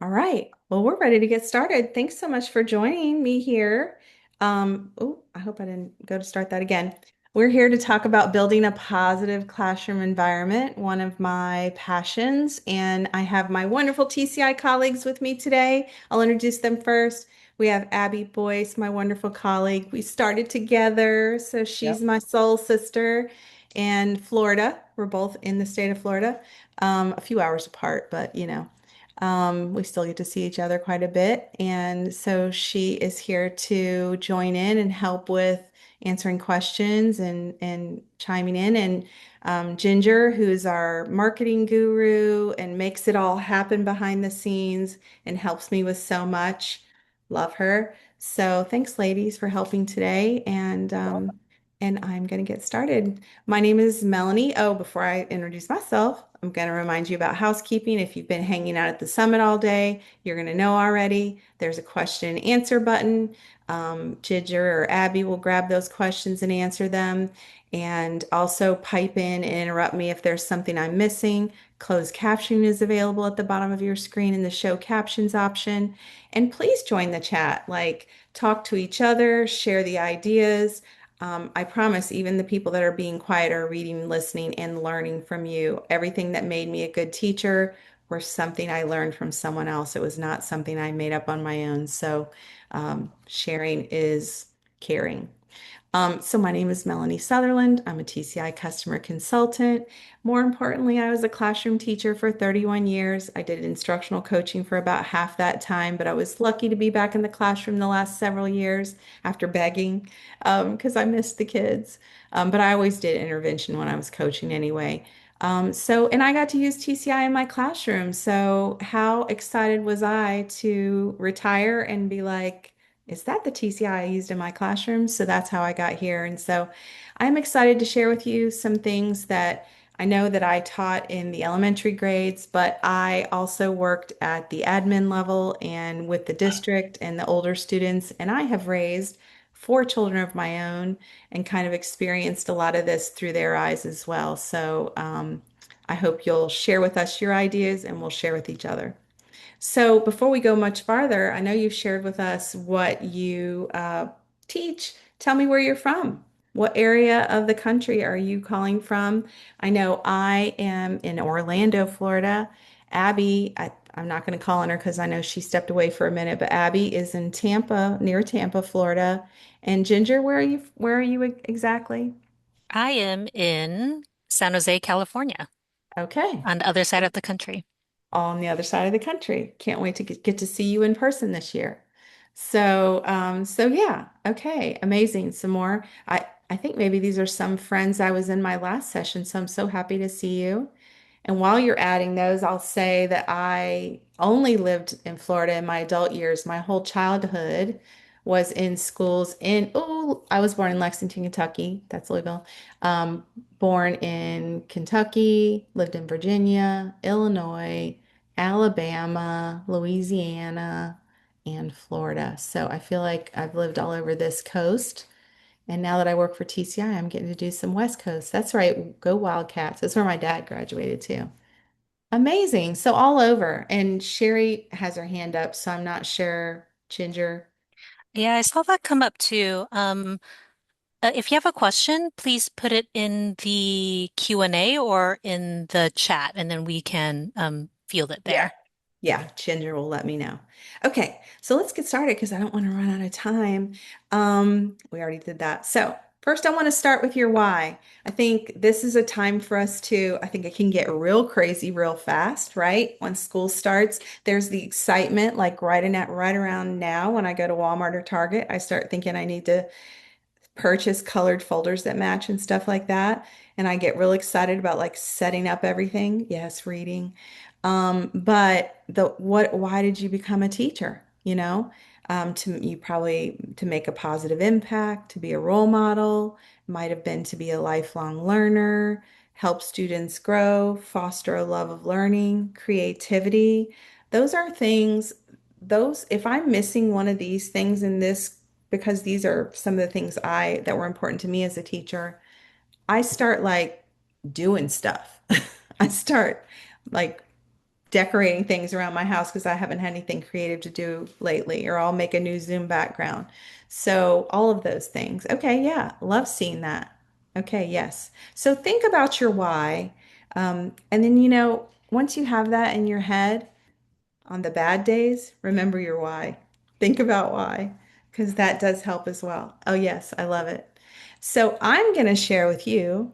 All right. Well, we're ready to get started. Thanks so much for joining me here. Oh, I hope I didn't go to start that again. We're here to talk about building a positive classroom environment, one of my passions. And I have my wonderful TCI colleagues with me today. I'll introduce them first. We have Abby Boyce, my wonderful colleague. We started together, so she's Yep. my soul sister. And Florida, we're both in the state of Florida, a few hours apart, but we still get to see each other quite a bit. And so she is here to join in and help with answering questions and chiming in. And Ginger, who's our marketing guru and makes it all happen behind the scenes and helps me with so much. Love her. So thanks, ladies, for helping today. And I'm going to get started. My name is Melanie. Oh, before I introduce myself, I'm going to remind you about housekeeping. If you've been hanging out at the summit all day, you're going to know already. There's a question and answer button. Ginger or Abby will grab those questions and answer them. And also pipe in and interrupt me if there's something I'm missing. Closed captioning is available at the bottom of your screen in the show captions option. And please join the chat. Like, talk to each other, share the ideas. I promise, even the people that are being quiet are reading, listening, and learning from you. Everything that made me a good teacher was something I learned from someone else. It was not something I made up on my own. So, sharing is caring. So my name is Melanie Sutherland. I'm a TCI customer consultant. More importantly, I was a classroom teacher for 31 years. I did instructional coaching for about half that time, but I was lucky to be back in the classroom the last several years after begging because I missed the kids. But I always did intervention when I was coaching anyway. And I got to use TCI in my classroom. So how excited was I to retire and be like, is that the TCI I used in my classroom? So that's how I got here. And so I'm excited to share with you some things that I know that I taught in the elementary grades, but I also worked at the admin level and with the district and the older students. And I have raised four children of my own and kind of experienced a lot of this through their eyes as well. So I hope you'll share with us your ideas and we'll share with each other. So before we go much farther, I know you've shared with us what you teach. Tell me where you're from. What area of the country are you calling from? I know I am in Orlando, Florida. Abby, I'm not going to call on her because I know she stepped away for a minute, but Abby is in Tampa, near Tampa, Florida. And Ginger, where are you? Where are you exactly? I am in San Jose, California, Okay. on the other side of the country. On the other side of the country. Can't wait to get to see you in person this year. So yeah, okay, amazing. Some more. I think maybe these are some friends I was in my last session, so I'm so happy to see you. And while you're adding those, I'll say that I only lived in Florida in my adult years. My whole childhood was in schools I was born in Lexington, Kentucky. That's Louisville. Um, Born in Kentucky, lived in Virginia, Illinois, Alabama, Louisiana, and Florida. So I feel like I've lived all over this coast. And now that I work for TCI, I'm getting to do some West Coast. That's right. Go Wildcats. That's where my dad graduated too. Amazing. So all over. And Sherry has her hand up, so I'm not sure. Ginger. Yeah, I saw that come up too. If you have a question, please put it in the Q&A or in the chat, and then we can field it Yeah. there. Yeah, Ginger will let me know. Okay, so let's get started because I don't want to run out of time. We already did that. So first, I want to start with your why. I think this is a time for us I think it can get real crazy real fast, right? When school starts, there's the excitement, like right around now when I go to Walmart or Target, I start thinking I need to purchase colored folders that match and stuff like that. And I get real excited about like setting up everything. Yes, reading. But why did you become a teacher? You probably to make a positive impact, to be a role model, might have been to be a lifelong learner, help students grow, foster a love of learning, creativity. Those are things, if I'm missing one of these things in this, because these are some of the things that were important to me as a teacher, I start like doing stuff. I start like decorating things around my house because I haven't had anything creative to do lately, or I'll make a new Zoom background. So, all of those things. Okay, yeah, love seeing that. Okay, yes. So, think about your why. And then, once you have that in your head on the bad days, remember your why. Think about why, because that does help as well. Oh, yes, I love it. So, I'm going to share with you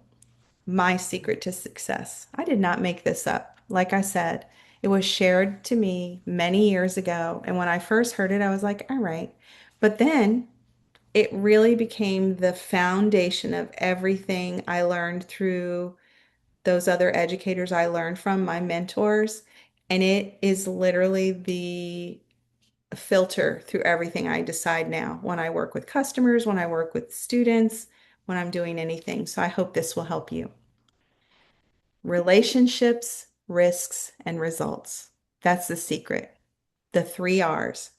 my secret to success. I did not make this up. Like I said, it was shared to me many years ago. And when I first heard it, I was like, all right. But then it really became the foundation of everything I learned through those other educators I learned from, my mentors. And it is literally the filter through everything I decide now when I work with customers, when I work with students, when I'm doing anything. So I hope this will help you. Relationships, risks, and results. That's the secret. The three R's: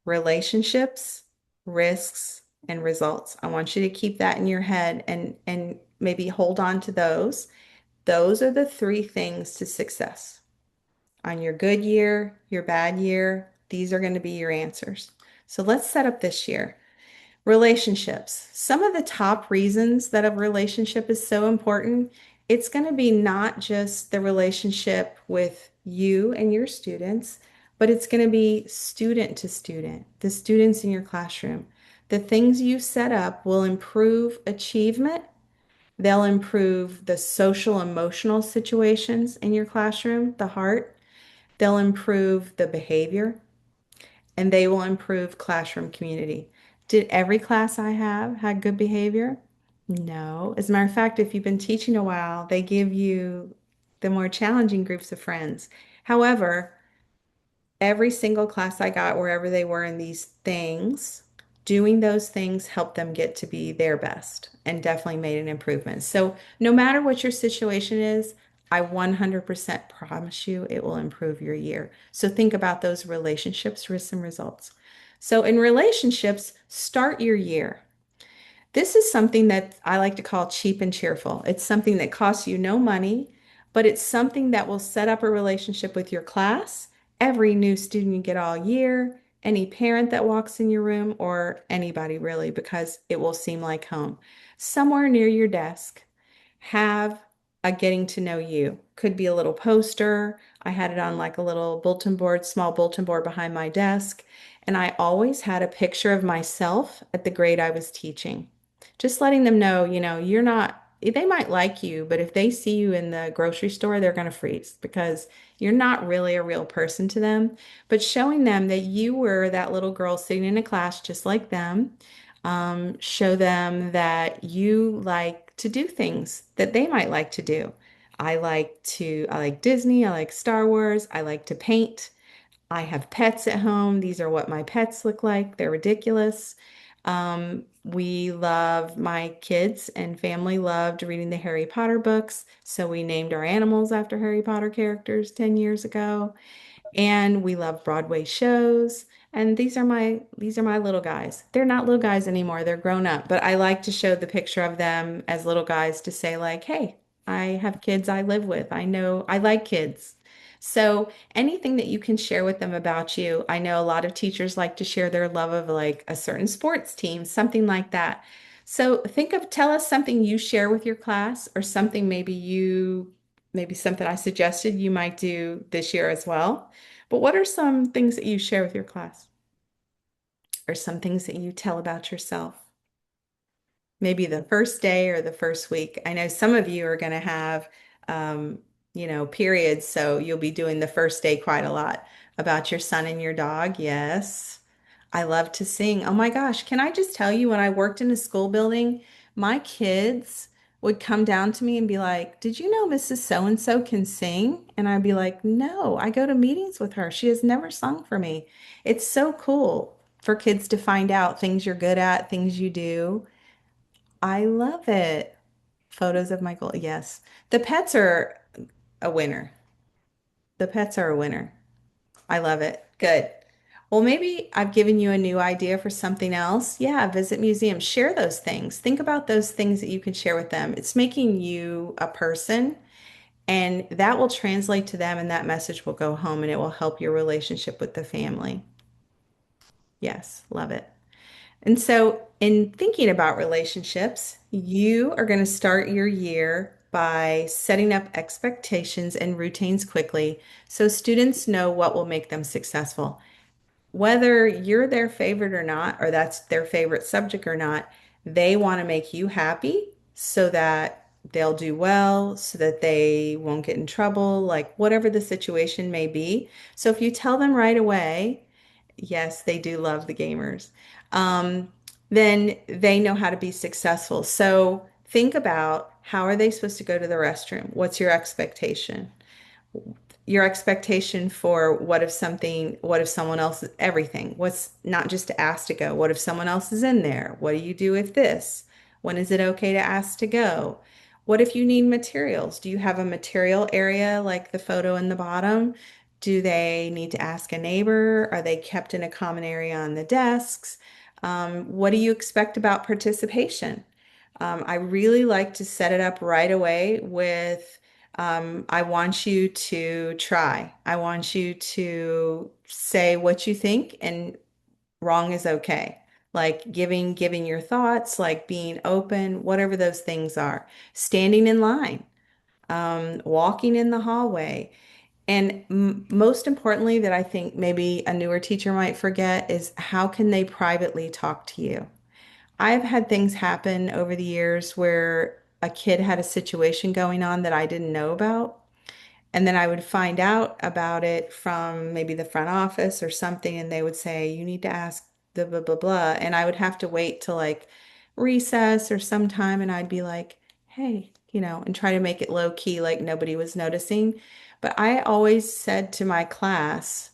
relationships, risks, and results. I want you to keep that in your head and maybe hold on to those. Those are the three things to success. On your good year, your bad year, these are going to be your answers. So let's set up this year. Relationships. Some of the top reasons that a relationship is so important, it's going to be not just the relationship with you and your students, but it's going to be student to student, the students in your classroom. The things you set up will improve achievement. They'll improve the social emotional situations in your classroom, the heart. They'll improve the behavior, and they will improve classroom community. Did every class I have had good behavior? No. As a matter of fact, if you've been teaching a while, they give you the more challenging groups of friends. However, every single class I got, wherever they were in these things, doing those things helped them get to be their best and definitely made an improvement. So, no matter what your situation is, I 100% promise you it will improve your year. So, think about those relationships, risks, and results. So, in relationships, start your year. This is something that I like to call cheap and cheerful. It's something that costs you no money, but it's something that will set up a relationship with your class, every new student you get all year, any parent that walks in your room, or anybody really, because it will seem like home. Somewhere near your desk, have a getting to know you. Could be a little poster. I had it on like a little bulletin board, small bulletin board behind my desk. And I always had a picture of myself at the grade I was teaching. Just letting them know, you're not, they might like you, but if they see you in the grocery store, they're going to freeze because you're not really a real person to them. But showing them that you were that little girl sitting in a class just like them, show them that you like to do things that they might like to do. I like Disney, I like Star Wars, I like to paint. I have pets at home. These are what my pets look like. They're ridiculous. My kids and family loved reading the Harry Potter books. So we named our animals after Harry Potter characters 10 years ago. And we love Broadway shows. And these are my little guys. They're not little guys anymore. They're grown up, but I like to show the picture of them as little guys to say like, "Hey, I have kids I live with. I know I like kids." So, anything that you can share with them about you. I know a lot of teachers like to share their love of like a certain sports team, something like that. So, tell us something you share with your class or something maybe something I suggested you might do this year as well. But what are some things that you share with your class or some things that you tell about yourself? Maybe the first day or the first week. I know some of you are going to have, um, periods, so you'll be doing the first day quite a lot about your son and your dog. Yes. I love to sing. Oh my gosh, can I just tell you, when I worked in a school building, my kids would come down to me and be like, "Did you know Mrs. So and so can sing?" And I'd be like, "No, I go to meetings with her. She has never sung for me." It's so cool for kids to find out things you're good at, things you do. I love it. Photos of Michael. Yes. The pets are a winner. The pets are a winner. I love it. Good. Well, maybe I've given you a new idea for something else. Yeah, visit museums. Share those things. Think about those things that you can share with them. It's making you a person And that will translate to them, and that message will go home, and it will help your relationship with the family. Yes, love it. And so, in thinking about relationships, you are going to start your year by setting up expectations and routines quickly so students know what will make them successful. Whether you're their favorite or not, or that's their favorite subject or not, they want to make you happy so that they'll do well, so that they won't get in trouble, like whatever the situation may be. So if you tell them right away, yes, they do love the gamers, um, then they know how to be successful. So think about, how are they supposed to go to the restroom? What's your expectation? Your expectation for, what if someone else, everything, what's, not just to ask to go, what if someone else is in there? What do you do with this? When is it okay to ask to go? What if you need materials? Do you have a material area like the photo in the bottom? Do they need to ask a neighbor? Are they kept in a common area on the desks? What do you expect about participation? I really like to set it up right away with, I want you to try. I want you to say what you think, and wrong is okay. Like giving your thoughts, like being open, whatever those things are. Standing in line, walking in the hallway. And most importantly, that I think maybe a newer teacher might forget, is how can they privately talk to you? I've had things happen over the years where a kid had a situation going on that I didn't know about. And then I would find out about it from maybe the front office or something, and they would say, you need to ask the blah, blah, blah. And I would have to wait till like recess or sometime, and I'd be like, hey, and try to make it low key, like nobody was noticing. But I always said to my class,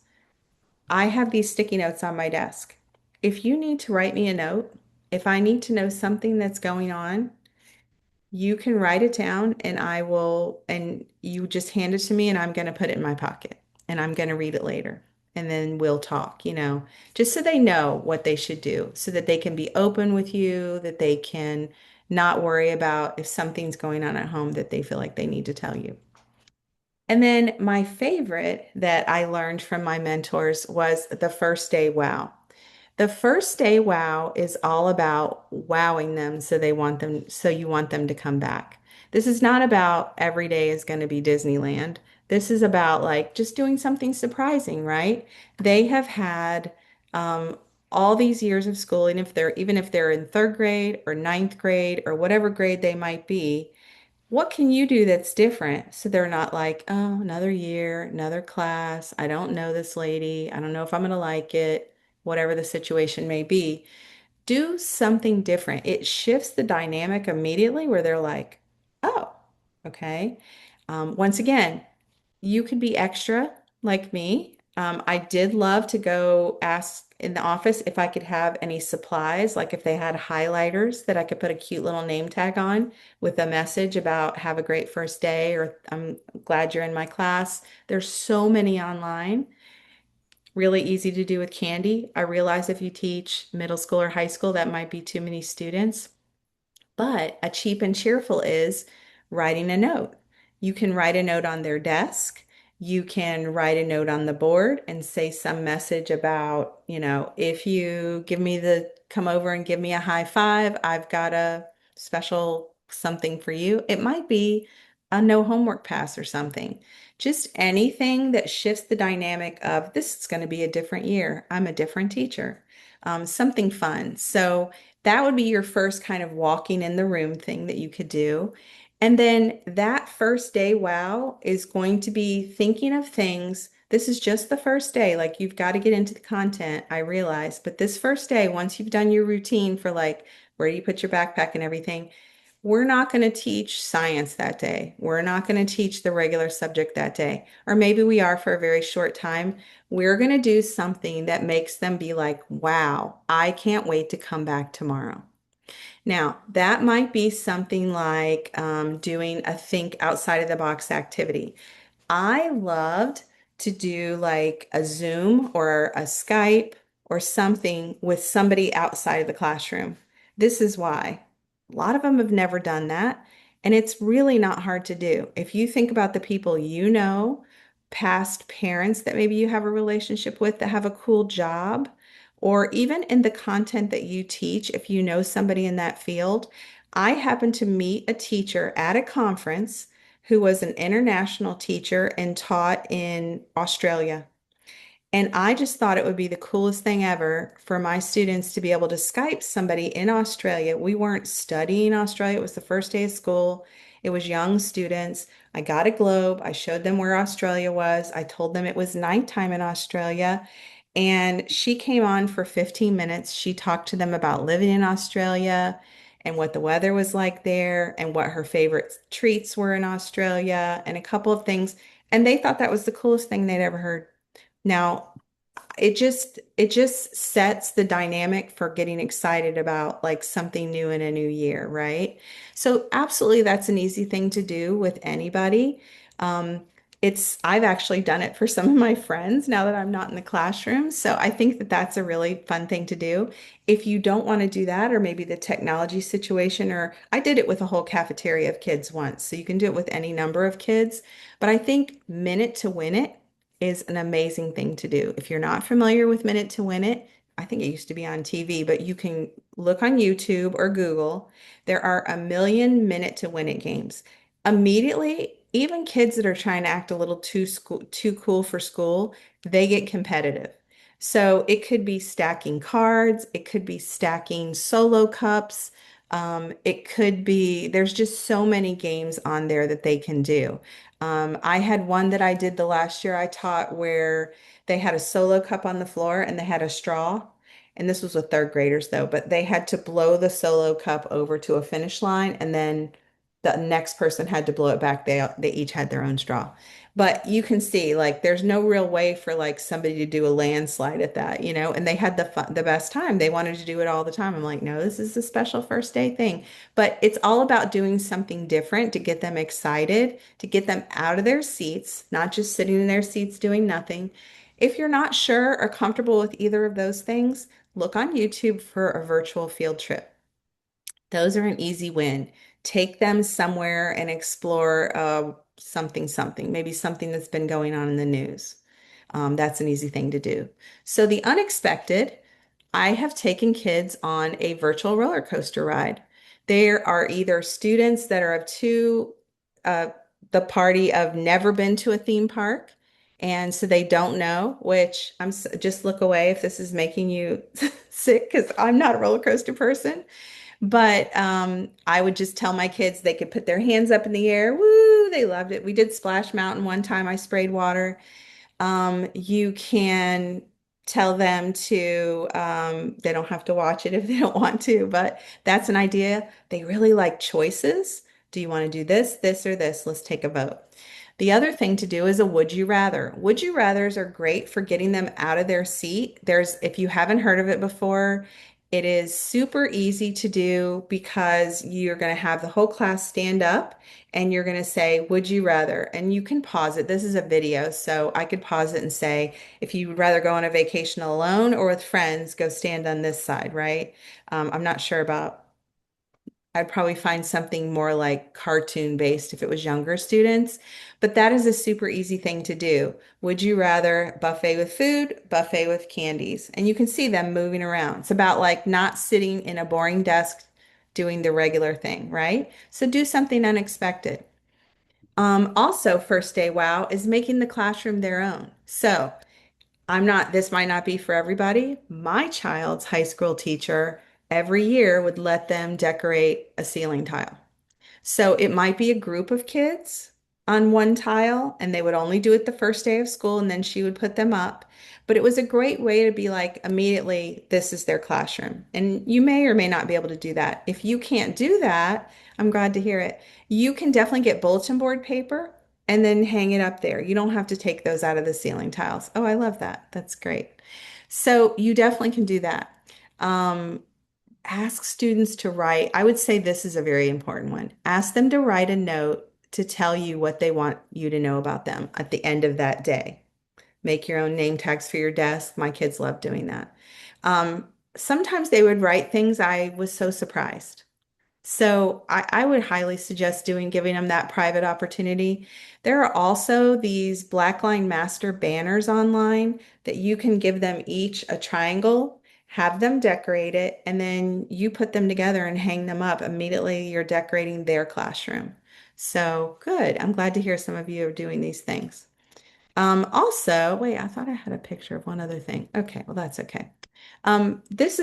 I have these sticky notes on my desk. If you need to write me a note, if I need to know something that's going on, you can write it down, and and you just hand it to me, and I'm going to put it in my pocket, and I'm going to read it later. And then we'll talk, just so they know what they should do, so that they can be open with you, that they can not worry about if something's going on at home that they feel like they need to tell you. And then my favorite that I learned from my mentors was the first day wow. The first day wow is all about wowing them, so you want them to come back. This is not about every day is going to be Disneyland. This is about like just doing something surprising, right? They have had um, all these years of schooling, even if they're in third grade or ninth grade or whatever grade they might be, what can you do that's different, so they're not like, oh, another year, another class. I don't know this lady. I don't know if I'm going to like it, whatever the situation may be. Do something different. It shifts the dynamic immediately where they're like, oh, okay. Once again, you could be extra like me. I did love to go ask in the office if I could have any supplies, like if they had highlighters that I could put a cute little name tag on with a message about have a great first day, or I'm glad you're in my class. There's so many online, really easy to do with candy. I realize if you teach middle school or high school, that might be too many students. But a cheap and cheerful is writing a note. You can write a note on their desk. You can write a note on the board and say some message about, if you come over and give me a high five, I've got a special something for you. It might be a no homework pass or something. Just anything that shifts the dynamic of, this is going to be a different year. I'm a different teacher. Something fun. So that would be your first kind of walking in the room thing that you could do. And then that first day, wow, is going to be thinking of things. This is just the first day. Like, you've got to get into the content, I realize. But this first day, once you've done your routine for like where you put your backpack and everything, we're not going to teach science that day. We're not going to teach the regular subject that day. Or maybe we are for a very short time. We're going to do something that makes them be like, wow, I can't wait to come back tomorrow. Now, that might be something like doing a think outside of the box activity. I loved to do like a Zoom or a Skype or something with somebody outside of the classroom. This is why. A lot of them have never done that. And it's really not hard to do. If you think about the people you know, past parents that maybe you have a relationship with that have a cool job, or even in the content that you teach, if you know somebody in that field. I happened to meet a teacher at a conference who was an international teacher and taught in Australia. And I just thought it would be the coolest thing ever for my students to be able to Skype somebody in Australia. We weren't studying Australia, it was the first day of school. It was young students. I got a globe. I showed them where Australia was. I told them it was nighttime in Australia. And she came on for 15 minutes. She talked to them about living in Australia and what the weather was like there and what her favorite treats were in Australia and a couple of things. And they thought that was the coolest thing they'd ever heard. Now, it just sets the dynamic for getting excited about like something new in a new year, right? So absolutely that's an easy thing to do with anybody. Um, I've actually done it for some of my friends now that I'm not in the classroom. So I think that that's a really fun thing to do. If you don't want to do that, or maybe the technology situation, or I did it with a whole cafeteria of kids once. So you can do it with any number of kids. But I think Minute to Win It is an amazing thing to do. If you're not familiar with Minute to Win It, I think it used to be on TV, but you can look on YouTube or Google. There are a million Minute to Win It games. Immediately, even kids that are trying to act a little too cool for school, they get competitive. So it could be stacking cards, it could be stacking solo cups, it could be, there's just so many games on there that they can do. I had one that I did the last year I taught where they had a solo cup on the floor and they had a straw. And this was with third graders though, but they had to blow the solo cup over to a finish line and then the next person had to blow it back. They each had their own straw. But you can see like there's no real way for like somebody to do a landslide at that, and they had the best time. They wanted to do it all the time. I'm like, no, this is a special first day thing. But it's all about doing something different to get them excited, to get them out of their seats, not just sitting in their seats doing nothing. If you're not sure or comfortable with either of those things, look on YouTube for a virtual field trip. Those are an easy win. Take them somewhere and explore something, maybe something that's been going on in the news. That's an easy thing to do. So the unexpected, I have taken kids on a virtual roller coaster ride. There are either students that are of uh, the party of never been to a theme park, and so they don't know, which just look away if this is making you sick because I'm not a roller coaster person. But I would just tell my kids they could put their hands up in the air. Woo, they loved it. We did Splash Mountain one time. I sprayed water. You can tell them they don't have to watch it if they don't want to, but that's an idea. They really like choices. Do you want to do this, this, or this? Let's take a vote. The other thing to do is a would you rather. Would you rathers are great for getting them out of their seat. If you haven't heard of it before, it is super easy to do because you're going to have the whole class stand up and you're going to say, would you rather? And you can pause it. This is a video, so I could pause it and say, if you would rather go on a vacation alone or with friends, go stand on this side, right? I'm not sure about I'd probably find something more like cartoon based if it was younger students, but that is a super easy thing to do. Would you rather buffet with food, buffet with candies? And you can see them moving around. It's about like not sitting in a boring desk doing the regular thing, right? So do something unexpected. Also, first day wow is making the classroom their own. So this might not be for everybody. My child's high school teacher every year would let them decorate a ceiling tile. So it might be a group of kids on one tile, and they would only do it the first day of school, and then she would put them up. But it was a great way to be like, immediately, this is their classroom. And you may or may not be able to do that. If you can't do that, I'm glad to hear it. You can definitely get bulletin board paper and then hang it up there. You don't have to take those out of the ceiling tiles. Oh, I love that. That's great. So you definitely can do that. Um, Ask students to write. I would say this is a very important one. Ask them to write a note to tell you what they want you to know about them at the end of that day. Make your own name tags for your desk. My kids love doing that. Sometimes they would write things I was so surprised. So I would highly suggest giving them that private opportunity. There are also these Blackline Master banners online that you can give them each a triangle, have them decorate it, and then you put them together and hang them up. Immediately, you're decorating their classroom. So good. I'm glad to hear some of you are doing these things. Also, wait, I thought I had a picture of one other thing. Okay, well, that's okay. This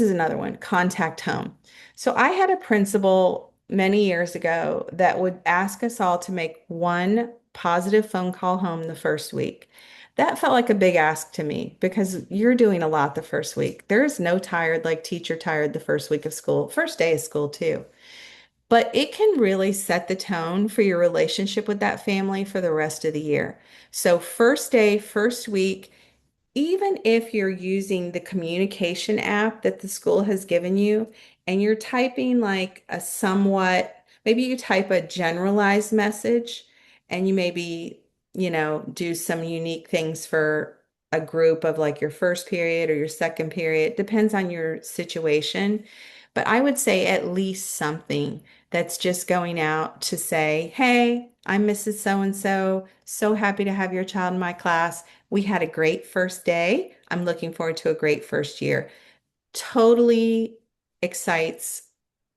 is another one, contact home. So I had a principal many years ago that would ask us all to make one positive phone call home the first week. That felt like a big ask to me because you're doing a lot the first week. There is no tired like teacher tired the first week of school, first day of school too. But it can really set the tone for your relationship with that family for the rest of the year. So first day, first week, even if you're using the communication app that the school has given you and you're typing like a somewhat, maybe you type a generalized message and you maybe, do some unique things for a group of like your first period or your second period, depends on your situation. But I would say at least something that's just going out to say, hey, I'm Mrs. So and so. So happy to have your child in my class. We had a great first day. I'm looking forward to a great first year. Totally excites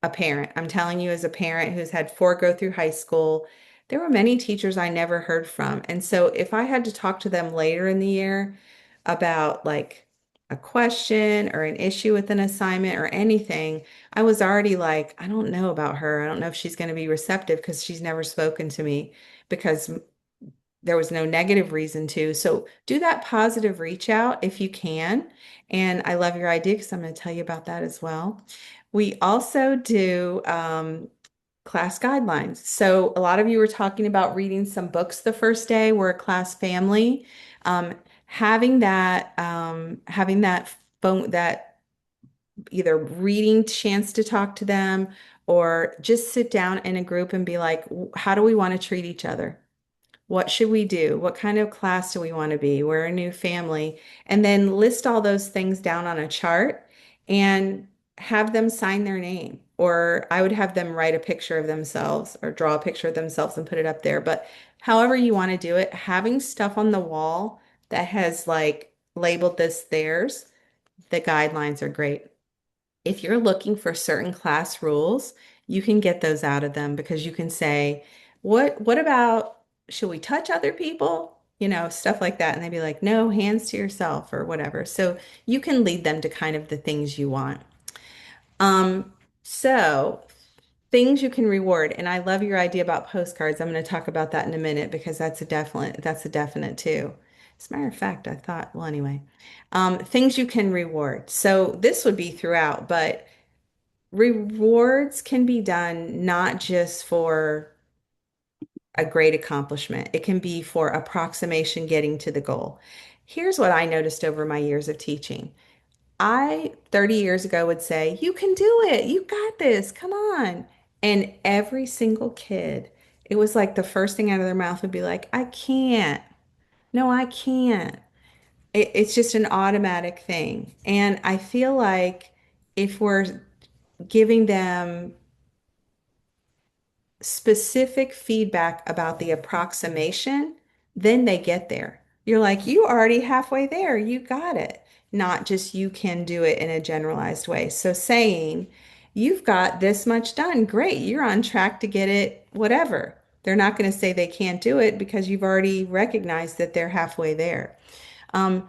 a parent. I'm telling you, as a parent who's had four go through high school, there were many teachers I never heard from. And so if I had to talk to them later in the year about like a question or an issue with an assignment or anything, I was already like, I don't know about her. I don't know if she's going to be receptive because she's never spoken to me because there was no negative reason to. So do that positive reach out if you can. And I love your idea because I'm going to tell you about that as well. We also do class guidelines. So a lot of you were talking about reading some books the first day. We're a class family. Um, having that phone, that either reading chance to talk to them or just sit down in a group and be like, how do we want to treat each other? What should we do? What kind of class do we want to be? We're a new family. And then list all those things down on a chart and have them sign their name. Or I would have them write a picture of themselves or draw a picture of themselves and put it up there. But however you want to do it, having stuff on the wall that has like labeled this theirs, the guidelines are great. If you're looking for certain class rules, you can get those out of them because you can say, what about should we touch other people? Stuff like that. And they'd be like, no, hands to yourself or whatever. So you can lead them to kind of the things you want. Um, so things you can reward. And I love your idea about postcards. I'm going to talk about that in a minute because that's a definite too. As a matter of fact, I thought, well, anyway, things you can reward. So this would be throughout, but rewards can be done not just for a great accomplishment, it can be for approximation getting to the goal. Here's what I noticed over my years of teaching. I, 30 years ago, would say, you can do it. You got this. Come on. And every single kid, it was like the first thing out of their mouth would be like, I can't. No, I can't. It's just an automatic thing. And I feel like if we're giving them specific feedback about the approximation, then they get there. You're like, you already halfway there. You got it. Not just you can do it in a generalized way. So saying, you've got this much done. Great. You're on track to get it, whatever. They're not going to say they can't do it because you've already recognized that they're halfway there. Um,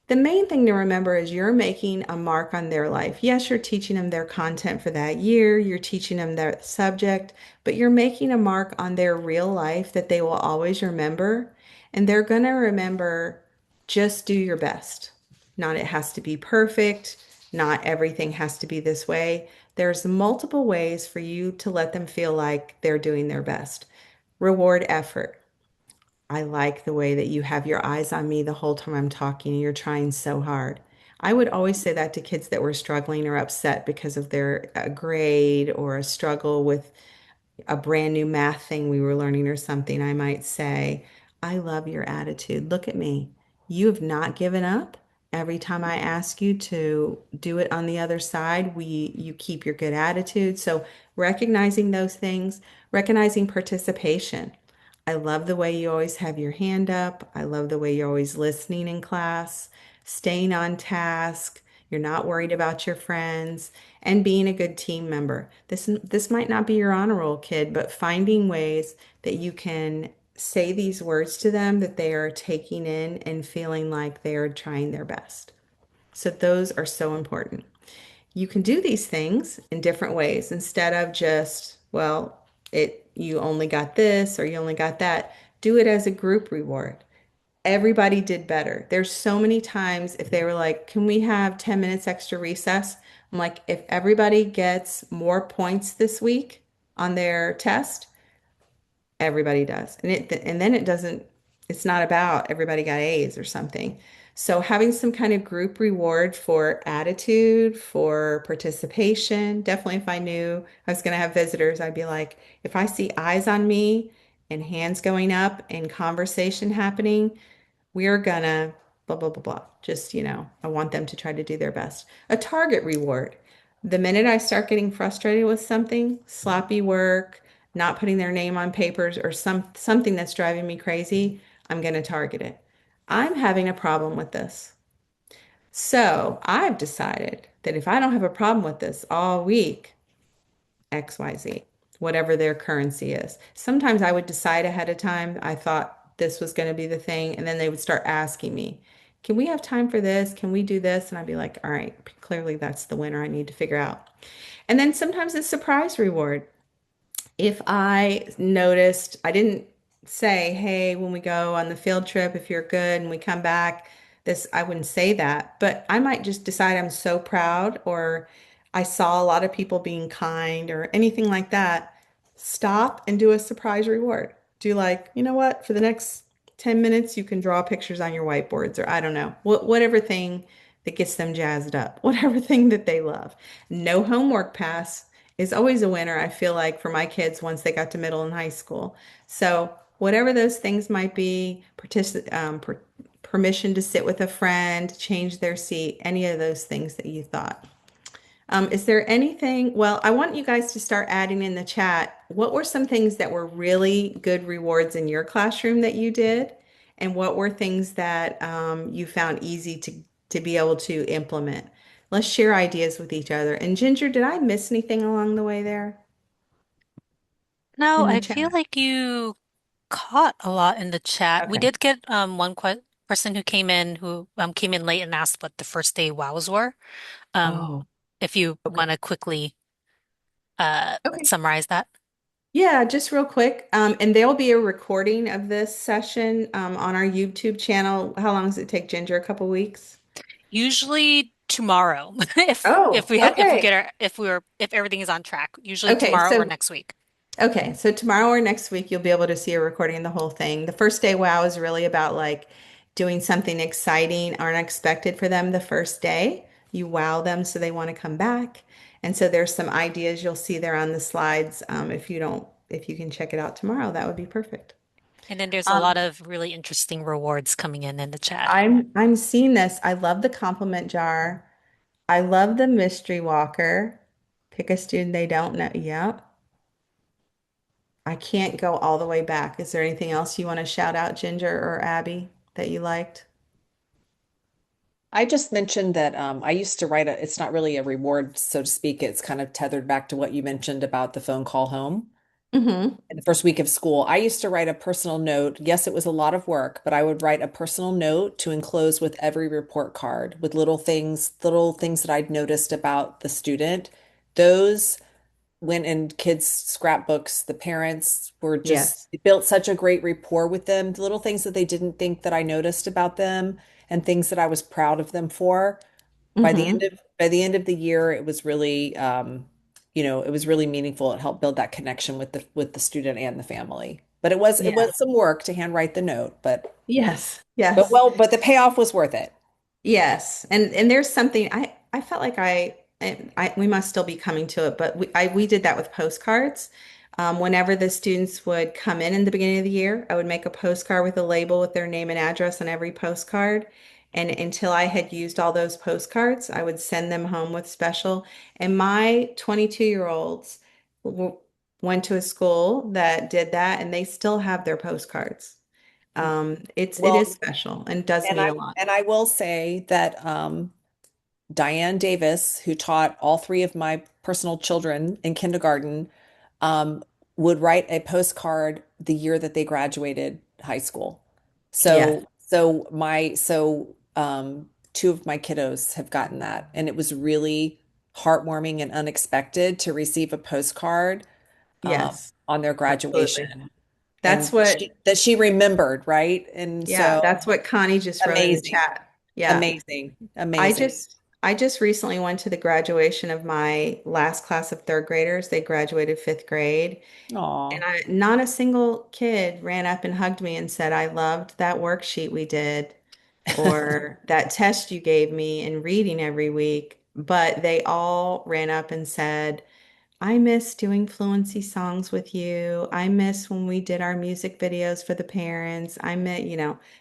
the main thing to remember is you're making a mark on their life. Yes, you're teaching them their content for that year, you're teaching them their subject, but you're making a mark on their real life that they will always remember. And they're going to remember just do your best. Not it has to be perfect, not everything has to be this way. There's multiple ways for you to let them feel like they're doing their best. Reward effort. I like the way that you have your eyes on me the whole time I'm talking. You're trying so hard. I would always say that to kids that were struggling or upset because of their grade or a struggle with a brand new math thing we were learning or something. I might say, I love your attitude. Look at me. You have not given up Every time I ask you to do it on the other side, you keep your good attitude. So recognizing those things, recognizing participation. I love the way you always have your hand up. I love the way you're always listening in class, staying on task. You're not worried about your friends and being a good team member. This might not be your honor roll kid, but finding ways that you can say these words to them that they are taking in and feeling like they are trying their best. So those are so important. You can do these things in different ways instead of just, well, it you only got this or you only got that. Do it as a group reward. Everybody did better. There's so many times if they were like, "Can we have 10 minutes extra recess?" I'm like, "If everybody gets more points this week on their test, everybody does." And then it's not about everybody got A's or something. So having some kind of group reward for attitude, for participation, definitely if I knew I was going to have visitors, I'd be like, if I see eyes on me and hands going up and conversation happening, we're gonna blah, blah, blah, blah. Just, I want them to try to do their best. A target reward. The minute I start getting frustrated with something, sloppy work, not putting their name on papers, or something that's driving me crazy, I'm going to target it. I'm having a problem with this. So I've decided that if I don't have a problem with this all week, XYZ, whatever their currency is. Sometimes I would decide ahead of time. I thought this was going to be the thing. And then they would start asking me, can we have time for this? Can we do this? And I'd be like, all right, clearly that's the winner I need to figure out. And then sometimes it's surprise reward. If I noticed, I didn't say, hey, when we go on the field trip, if you're good and we come back, this, I wouldn't say that, but I might just decide I'm so proud or I saw a lot of people being kind or anything like that. Stop and do a surprise reward. Do like, you know what, for the next 10 minutes, you can draw pictures on your whiteboards or I don't know, whatever thing that gets them jazzed up, whatever thing that they love. No homework pass is always a winner, I feel like, for my kids once they got to middle and high school. So, whatever those things might be, permission to sit with a friend, change their seat, any of those things that you thought. Is there anything? Well, I want you guys to start adding in the chat. What were some things that were really good rewards in your classroom that you did? And what were things that you found easy to be able to implement? Let's share ideas with each other. And Ginger, did I miss anything along the way there No, in the I feel chat? like you caught a lot in the chat. We Okay. did get one que person who came in late and asked what the first day wows were. Um, Oh, if you okay. want to quickly Okay. summarize that. Yeah, just real quick. And there'll be a recording of this session on our YouTube channel. How long does it take, Ginger? A couple weeks? Usually tomorrow, Oh, okay. if everything is on track. Usually Okay, tomorrow or so next week. tomorrow or next week you'll be able to see a recording of the whole thing. The first day wow is really about like doing something exciting or unexpected for them the first day. You wow them so they want to come back. And so there's some ideas you'll see there on the slides. If you can check it out tomorrow, that would be perfect. And then there's a Um, lot of really interesting rewards coming in the chat. I'm seeing this. I love the compliment jar. I love the mystery walker. Pick a student they don't know. Yep. I can't go all the way back. Is there anything else you want to shout out, Ginger or Abby, that you liked? I just mentioned that I used to write it's not really a reward, so to speak. It's kind of tethered back to what you mentioned about the phone call home Mm-hmm. in the first week of school. I used to write a personal note. Yes, it was a lot of work, but I would write a personal note to enclose with every report card with little things that I'd noticed about the student. Those went in kids' scrapbooks. The parents were just Yes. it built such a great rapport with them. The little things that they didn't think that I noticed about them and things that I was proud of them for. Mm-hmm. By the end of the year, it was really it was really meaningful. It helped build that connection with the student and the family. But it Yeah. was some work to handwrite the note, Yes. Yes. but the payoff was worth it. Yes. And there's something I felt like we must still be coming to it, but we did that with postcards. Whenever the students would come in the beginning of the year, I would make a postcard with a label with their name and address on every postcard. And until I had used all those postcards, I would send them home with special. And my 22-year-olds went to a school that did that, and they still have their postcards. It is Well, special and does and mean I a lot. and I will say that Diane Davis, who taught all three of my personal children in kindergarten, um, would write a postcard the year that they graduated high school. Yes, Two of my kiddos have gotten that, and it was really heartwarming and unexpected to receive a postcard yes, on their absolutely. graduation, That's and what, that she remembered, right? And yeah, so that's what Connie just wrote in the amazing, chat. Yeah. amazing, I amazing. just I just recently went to the graduation of my last class of third graders. They graduated fifth grade, Aw. and not a single kid ran up and hugged me and said, "I loved that worksheet we did," or that test you gave me in reading every week. But they all ran up and said, I miss doing fluency songs with you. I miss when we did our music videos for the parents. I miss,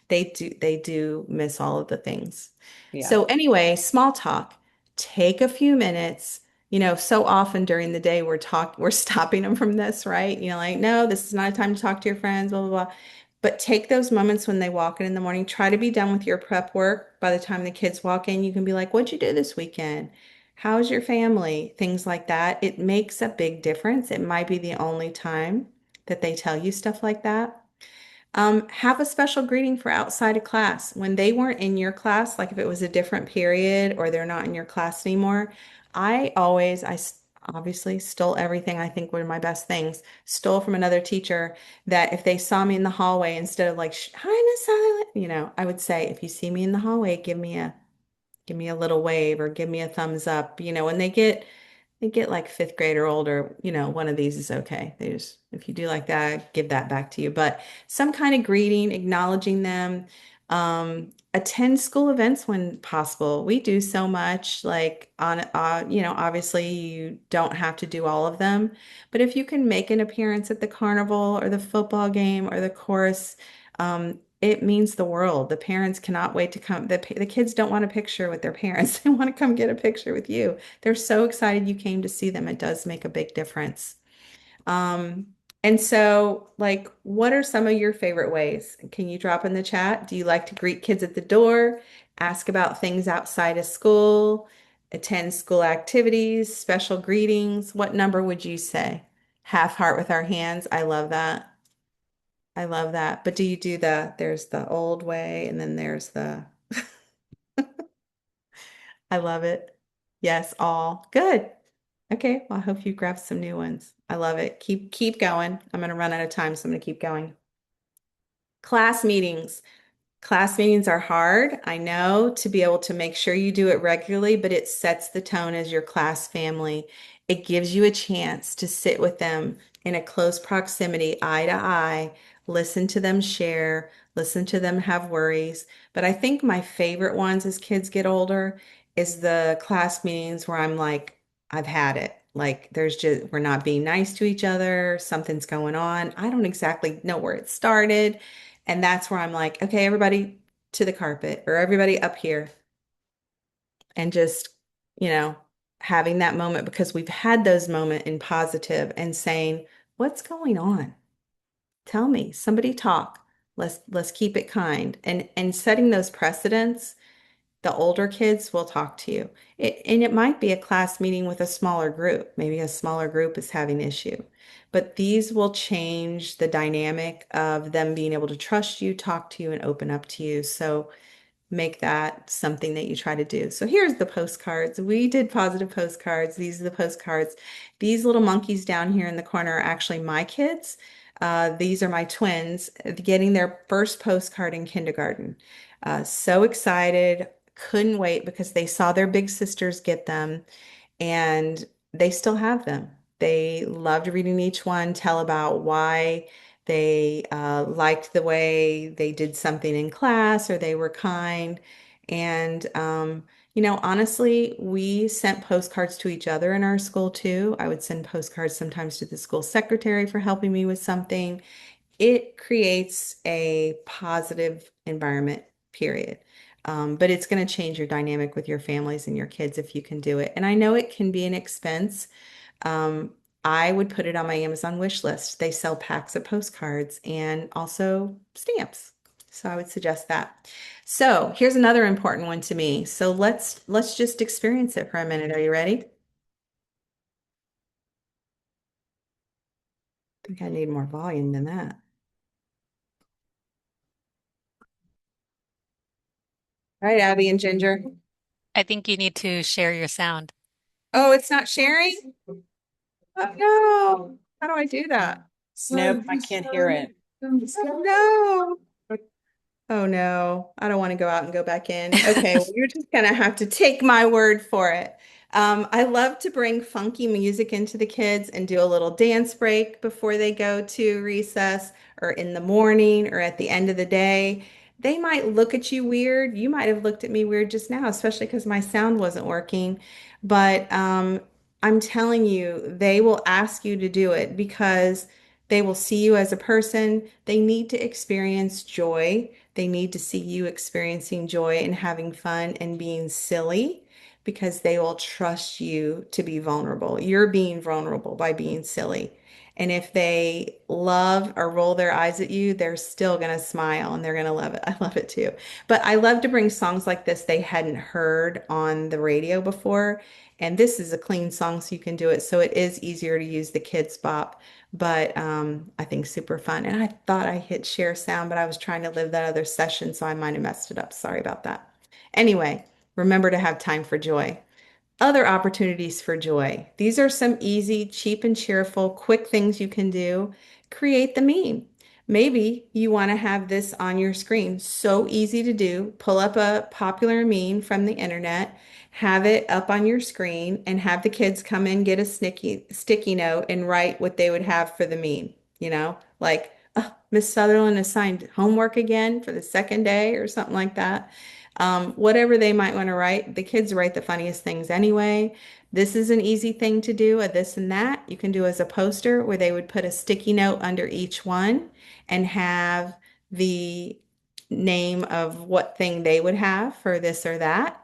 they do miss all of the things. Yeah. So anyway, small talk. Take a few minutes. So often during the day we're stopping them from this, right? Like, no, this is not a time to talk to your friends, blah, blah, blah. But take those moments when they walk in the morning. Try to be done with your prep work. By the time the kids walk in, you can be like, what'd you do this weekend? How's your family? Things like that. It makes a big difference. It might be the only time that they tell you stuff like that. Have a special greeting for outside of class. When they weren't in your class, like if it was a different period or they're not in your class anymore, obviously stole everything I think were my best things, stole from another teacher that if they saw me in the hallway, instead of like, hi, Miss Silent, I would say, if you see me in the hallway, give me a little wave or give me a thumbs up. When they get like fifth grade or older, one of these is okay. If you do like that, give that back to you. But some kind of greeting, acknowledging them, attend school events when possible. We do so much, like obviously you don't have to do all of them, but if you can make an appearance at the carnival or the football game or the chorus, it means the world. The parents cannot wait to come. The kids don't want a picture with their parents. They want to come get a picture with you. They're so excited you came to see them. It does make a big difference. Um, and so, like, what are some of your favorite ways? Can you drop in the chat? Do you like to greet kids at the door, ask about things outside of school, attend school activities, special greetings? What number would you say? Half heart with our hands. I love that. I love that. But do you do there's the old way and then there's I love it. Yes, all. Good. Okay, well, I hope you grab some new ones. I love it. Keep going. I'm gonna run out of time, so I'm gonna keep going. Class meetings. Class meetings are hard, I know, to be able to make sure you do it regularly, but it sets the tone as your class family. It gives you a chance to sit with them in a close proximity, eye to eye, listen to them share, listen to them have worries. But I think my favorite ones as kids get older is the class meetings where I'm like, I've had it. Like, we're not being nice to each other, something's going on. I don't exactly know where it started. And that's where I'm like, okay, everybody to the carpet or everybody up here and just, you know, having that moment because we've had those moments in positive and saying, what's going on? Tell me, somebody talk. Let's keep it kind and setting those precedents. The older kids will talk to you. And it might be a class meeting with a smaller group. Maybe a smaller group is having issue. But these will change the dynamic of them being able to trust you, talk to you, and open up to you. So make that something that you try to do. So here's the postcards. We did positive postcards. These are the postcards. These little monkeys down here in the corner are actually my kids. These are my twins getting their first postcard in kindergarten. So excited, couldn't wait because they saw their big sisters get them and they still have them. They loved reading each one, tell about why they liked the way they did something in class or they were kind. And, honestly, we sent postcards to each other in our school too. I would send postcards sometimes to the school secretary for helping me with something. It creates a positive environment, period. But it's going to change your dynamic with your families and your kids if you can do it. And I know it can be an expense. Um, I would put it on my Amazon wish list. They sell packs of postcards and also stamps. So I would suggest that. So here's another important one to me. So let's just experience it for a minute. Are you ready? I think I need more volume than that. All right, Abby and Ginger. I think you need to share your sound. Oh, it's not sharing? Oh, no. How do I do that? Nope, I can't hear it. No. Oh no, I don't want to go out and go back in. Okay, well, you're just gonna have to take my word for it. I love to bring funky music into the kids and do a little dance break before they go to recess or in the morning or at the end of the day. They might look at you weird. You might have looked at me weird just now, especially because my sound wasn't working. But I'm telling you, they will ask you to do it because they will see you as a person. They need to experience joy. They need to see you experiencing joy and having fun and being silly because they will trust you to be vulnerable. You're being vulnerable by being silly. And if they love or roll their eyes at you, they're still going to smile and they're going to love it. I love it too. But I love to bring songs like this they hadn't heard on the radio before. And this is a clean song, so you can do it. So it is easier to use the Kids Bop, but I think super fun. And I thought I hit share sound, but I was trying to live that other session, so I might have messed it up. Sorry about that. Anyway, remember to have time for joy. Other opportunities for joy. These are some easy, cheap and cheerful, quick things you can do. Create the meme. Maybe you want to have this on your screen. So easy to do. Pull up a popular meme from the internet, have it up on your screen, and have the kids come in, get a sticky note, and write what they would have for the meme. Like, oh, Miss Sutherland assigned homework again for the second day or something like that. Whatever they might want to write, the kids write the funniest things anyway. This is an easy thing to do, a this and that. You can do as a poster where they would put a sticky note under each one and have the name of what thing they would have for this or that.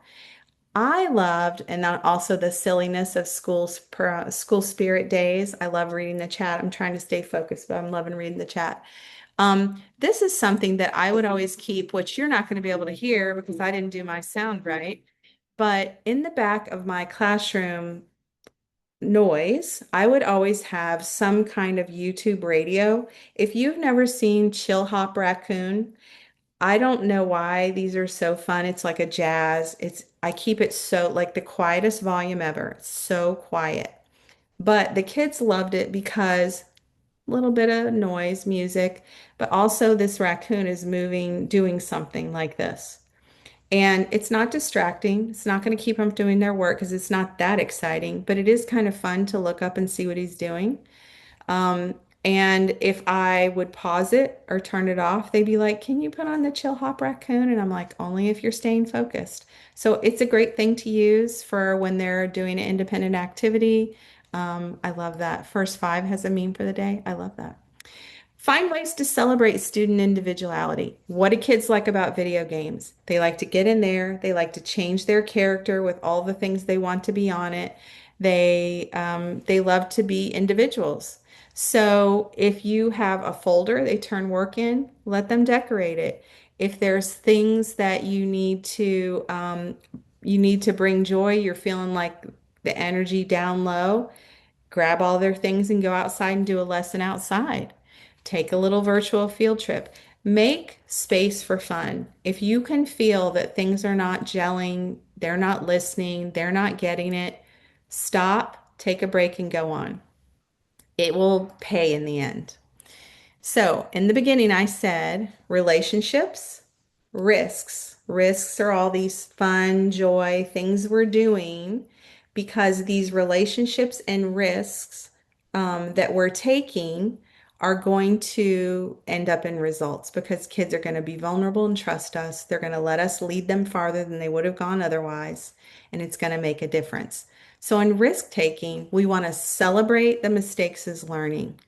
I loved, and then also the silliness of school spirit days. I love reading the chat. I'm trying to stay focused, but I'm loving reading the chat. This is something that I would always keep, which you're not going to be able to hear because I didn't do my sound right. But in the back of my classroom noise, I would always have some kind of YouTube radio. If you've never seen Chill Hop Raccoon, I don't know why these are so fun. It's like a jazz. I keep it so like the quietest volume ever. It's so quiet. But the kids loved it because little bit of noise, music, but also this raccoon is moving, doing something like this. And it's not distracting. It's not going to keep them doing their work because it's not that exciting, but it is kind of fun to look up and see what he's doing. Um, and if I would pause it or turn it off, they'd be like, "Can you put on the Chill Hop Raccoon?" And I'm like, "Only if you're staying focused." So it's a great thing to use for when they're doing an independent activity. I love that. First Five has a meme for the day. I love that. Find ways to celebrate student individuality. What do kids like about video games? They like to get in there. They like to change their character with all the things they want to be on it. They love to be individuals. So if you have a folder they turn work in, let them decorate it. If there's things that you need to bring joy, you're feeling like the energy down low, grab all their things and go outside and do a lesson outside. Take a little virtual field trip. Make space for fun. If you can feel that things are not gelling, they're not listening, they're not getting it, stop, take a break, and go on. It will pay in the end. So, in the beginning, I said relationships, risks. Risks are all these fun, joy things we're doing because these relationships and risks that we're taking are going to end up in results because kids are going to be vulnerable and trust us. They're going to let us lead them farther than they would have gone otherwise, and it's going to make a difference. So, in risk taking, we want to celebrate the mistakes as learning.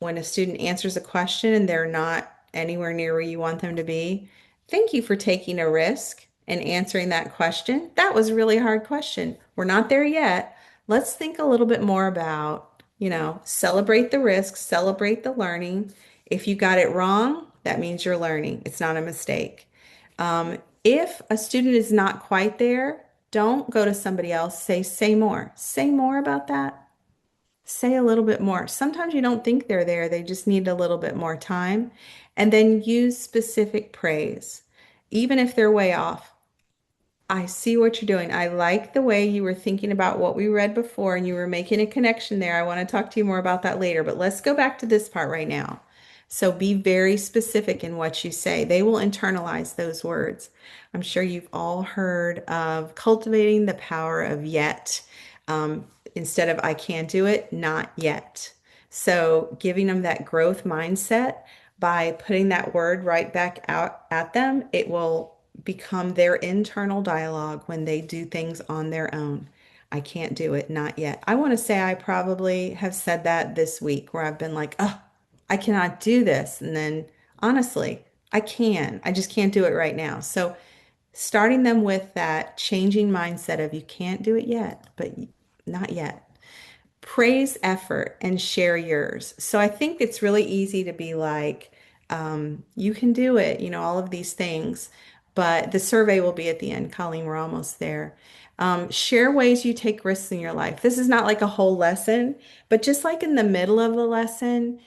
When a student answers a question and they're not anywhere near where you want them to be, Thank you for taking a risk and answering that question. That was a really hard question. We're not there yet. Let's think a little bit more about, celebrate the risk, celebrate the learning. If you got it wrong, that means you're learning. It's not a mistake. If a student is not quite there, don't go to somebody else. Say more. Say more about that. Say a little bit more. Sometimes you don't think they're there, they just need a little bit more time. And then use specific praise. Even if they're way off, I see what you're doing. I like the way you were thinking about what we read before and you were making a connection there. I want to talk to you more about that later, but let's go back to this part right now. So be very specific in what you say. They will internalize those words. I'm sure you've all heard of cultivating the power of yet. Um, Instead of I can't do it, not yet. So giving them that growth mindset by putting that word right back out at them, it will become their internal dialogue when they do things on their own. I can't do it, not yet. I want to say I probably have said that this week where I've been like, oh, I cannot do this. And then honestly, I can. I just can't do it right now. So starting them with that changing mindset of you can't do it yet, but not yet. Praise effort and share yours. So I think it's really easy to be like, you can do it, all of these things. But the survey will be at the end. Colleen, we're almost there. Share ways you take risks in your life. This is not like a whole lesson, but just like in the middle of the lesson,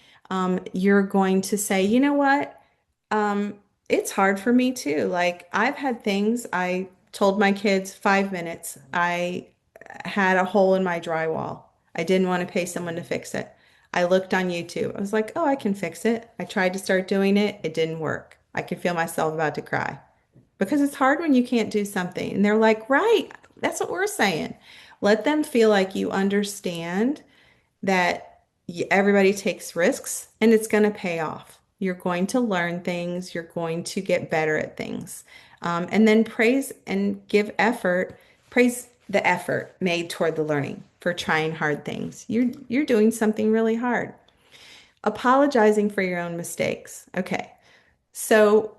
you're going to say, you know what? Um, it's hard for me too. Like I've had things I told my kids 5 minutes. I had a hole in my drywall. I didn't want to pay someone to fix it. I looked on YouTube. I was like, oh, I can fix it. I tried to start doing it. It didn't work. I could feel myself about to cry because it's hard when you can't do something. And they're like, right, that's what we're saying. Let them feel like you understand that everybody takes risks and it's going to pay off. You're going to learn things, you're going to get better at things. And then praise and give effort, praise the effort made toward the learning for trying hard things. You're doing something really hard. Apologizing for your own mistakes. Okay. So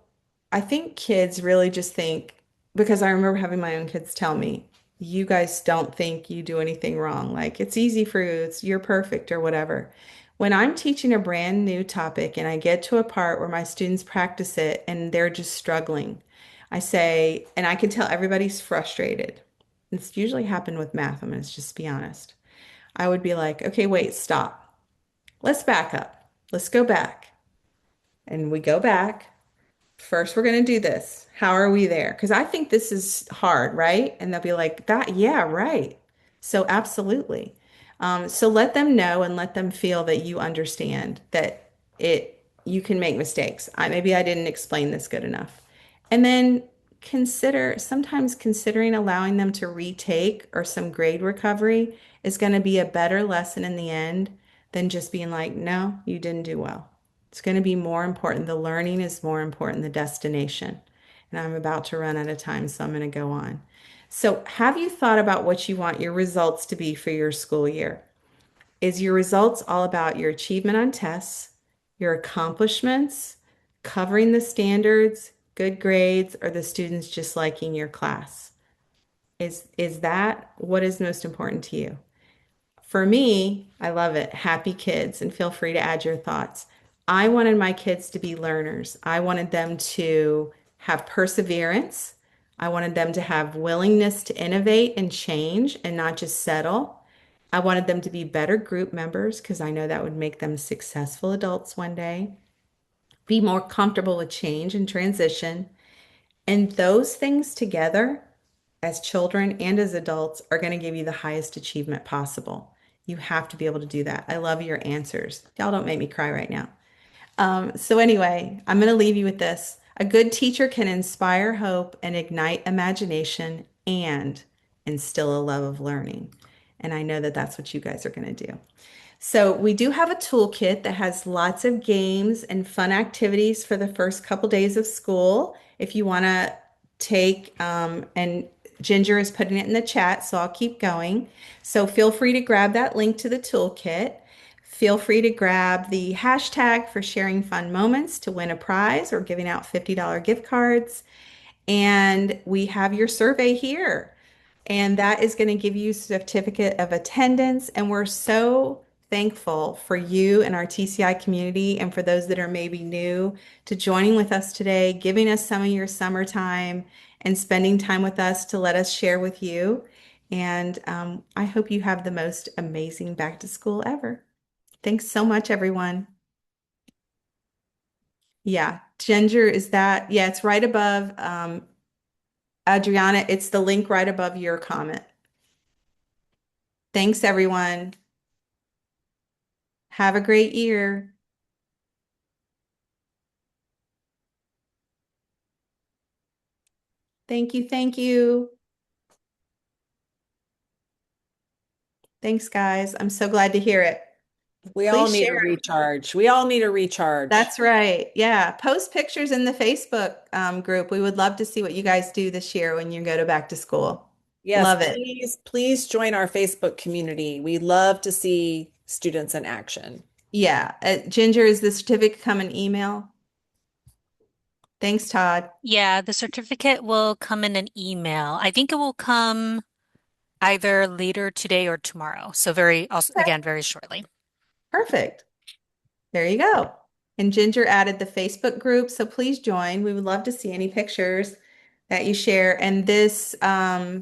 I think kids really just think, because I remember having my own kids tell me, you guys don't think you do anything wrong. Like it's easy for you, you're perfect or whatever. When I'm teaching a brand new topic and I get to a part where my students practice it and they're just struggling, I say, and I can tell everybody's frustrated. It's usually happened with math. I'm going to just be honest. I would be like, okay, wait, stop. Let's back up. Let's go back. And we go back. First, we're going to do this. How are we there? Because I think this is hard, right? And they'll be like, that, yeah, right. So, absolutely. So let them know and let them feel that you understand that you can make mistakes. Maybe I didn't explain this good enough. And then sometimes considering allowing them to retake or some grade recovery is going to be a better lesson in the end than just being like, no, you didn't do well. It's going to be more important. The learning is more important, the destination. And I'm about to run out of time, so I'm going to go on. So, have you thought about what you want your results to be for your school year? Is your results all about your achievement on tests, your accomplishments, covering the standards, good grades, or the students just liking your class? Is that what is most important to you? For me, I love it. Happy kids, and feel free to add your thoughts. I wanted my kids to be learners. I wanted them to have perseverance. I wanted them to have willingness to innovate and change and not just settle. I wanted them to be better group members because I know that would make them successful adults one day, be more comfortable with change and transition. And those things together, as children and as adults, are going to give you the highest achievement possible. You have to be able to do that. I love your answers. Y'all don't make me cry right now. So, anyway, I'm going to leave you with this. A good teacher can inspire hope and ignite imagination and instill a love of learning. And I know that that's what you guys are going to do. So we do have a toolkit that has lots of games and fun activities for the first couple days of school. If you want to take, and Ginger is putting it in the chat, so I'll keep going. So feel free to grab that link to the toolkit. Feel free to grab the hashtag for sharing fun moments to win a prize or giving out $50 gift cards. And we have your survey here. And that is going to give you a certificate of attendance. And we're so thankful for you and our TCI community and for those that are maybe new to joining with us today, giving us some of your summertime and spending time with us to let us share with you. And I hope you have the most amazing back to school ever. Thanks so much, everyone. Yeah, Ginger, is that? Yeah, it's right above Adriana. It's the link right above your comment. Thanks, everyone. Have a great year. Thank you. Thank you. Thanks, guys. I'm so glad to hear it. We all Please need a share. recharge. We all need a recharge. That's right. Yeah. Post pictures in the Facebook group. We would love to see what you guys do this year when you go to back to school. Yes, Love it. please, please join our Facebook community. We love to see students in action. Yeah. Ginger, is the certificate come in email? Thanks, Todd. Yeah, the certificate will come in an email. I think it will come either later today or tomorrow. So also, Okay. again, very shortly. Perfect. There you go. And Ginger added the Facebook group, so please join. We would love to see any pictures that you share. And this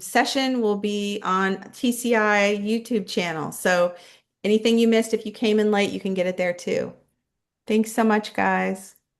session will be on TCI YouTube channel. So anything you missed, if you came in late, you can get it there too. Thanks so much, guys.